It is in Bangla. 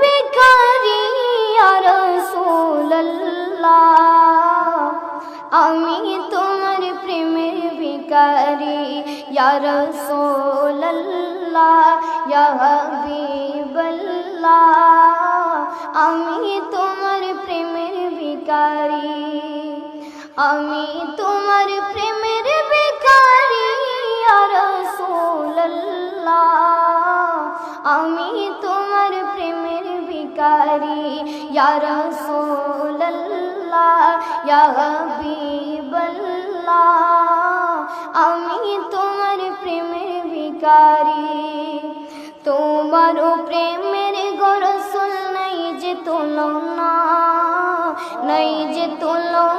ভিখারি ইয়া রাসূলুল্লাহ, আমি তোমার প্রেমের ভিখারি ইয়া রাসূলুল্লাহ, ইয়া হাবিবাল্লাহ, আমি তোমার প্রেমের ভিখারি, আমি তোমার প্রেমের ভিখারি ইয়া রাসূলুল্লাহ, আমি তোমার প্রেমের ভিখারি ইয়া রাসূলুল্লাহ, ইয়া হাবিবাল্লাহ, আমি তোমার প্রেমের ভিখারি। তোমার প্রেমের গো রাসূল নাই যে তুলনা, নাই যে তুলনা,